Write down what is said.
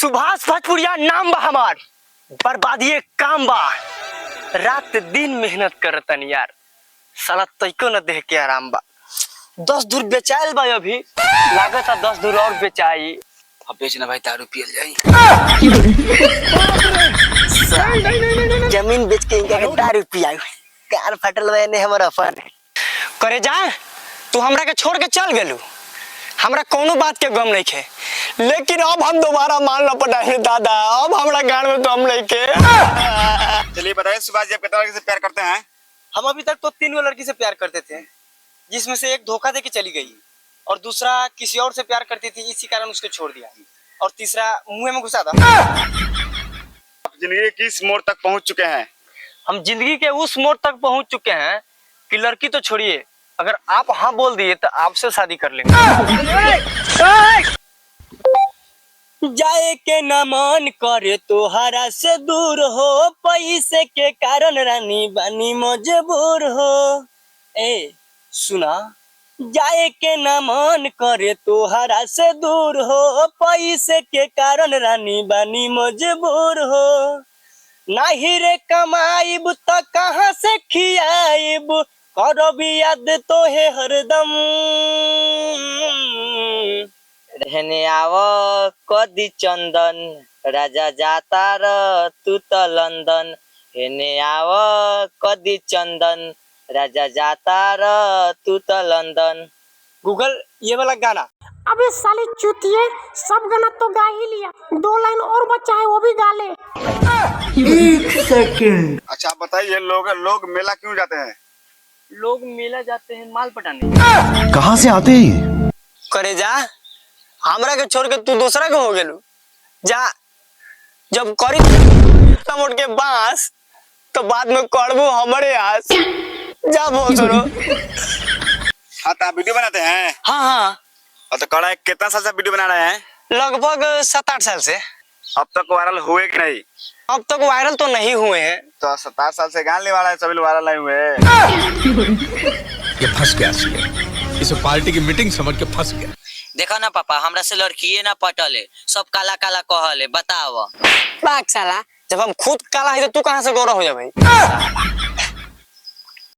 सुभाष भोजपुरिया नाम बा हमार, बर्बादी काम बा। रात दिन मेहनत करतन यार, साला तइको न देख के आराम बा। 10 दूर बेचाइल बा, अभी लागत 10 दूर और बेचाई। अब बेचना भाई, दारू पियल जाई। जमीन बेच के इनका दारू पियाई, कार फटल बा ने हमर अपन। करे जा तू हमरा के छोड़ के चल गेलू, हमरा कोनो बात के गम नहीं खे, लेकिन अब हम दोबारा मान न पटाए दादा। अब हमरा गांव में तो हम नहीं के। चलिए बताइए सुभाष जी, आप कितना लड़की से प्यार करते हैं? हम अभी तक तो 3 लड़की से प्यार करते थे, जिसमें से एक धोखा देके चली गई और दूसरा किसी और से प्यार करती थी, इसी कारण उसको छोड़ दिया, और तीसरा मुंह में घुसा था। आप जिंदगी के किस मोड़ तक पहुंच चुके हैं? हम जिंदगी के उस मोड़ तक पहुंच चुके हैं कि लड़की तो छोड़िए, अगर आप हाँ बोल दिए तो आपसे शादी कर लेंगे। जाए के न मन करे तोहरा से दूर हो, पैसे के कारण रानी बानी मजबूर हो। ए सुना, जाए के न मन करे तोहरा से दूर हो, पैसे के कारण रानी बानी मजबूर हो। नाही रे कमाईब तो कहाँ से खियाईब, करब याद तो है हरदम। रहने आव कदी चंदन, राजा जाता र तू तो लंदन। रहने आव कदी चंदन, राजा जाता र तू तो लंदन। गूगल ये वाला गाना। अबे साले चूतिए, सब गाना तो गा ही लिया, 2 लाइन और बचा है, वो भी गा ले। 1 सेकंड। अच्छा आप बताइए, लोग मेला क्यों जाते हैं? लोग मेला जाते हैं माल पटाने। कहाँ से आते हैं? करे जा हमरा के छोड़ के तू दूसरा के हो गेलू जा। जब करी मोट के बांस तो बाद में करबू हमारे आस। जा भोसरो। हाँ तो आप वीडियो बनाते हैं? हाँ। और तो कड़ा कितना साल से वीडियो बना रहे हैं? लगभग 7-8 साल से। अब तक वायरल हुए कि नहीं? अब तक वायरल तो नहीं हुए हैं। तो 7 साल से गाने वाला है, सभी लोग वायरल नहीं हुए। ये फंस गया, इस पार्टी की मीटिंग समझ के फंस गया। देखो ना पापा, हमरा से लड़कीए ना पटले, सब काला काला कहले। बताओ बाग साला, जब हम खुद काला है तो तू कहाँ से गोरा हो जा भाई।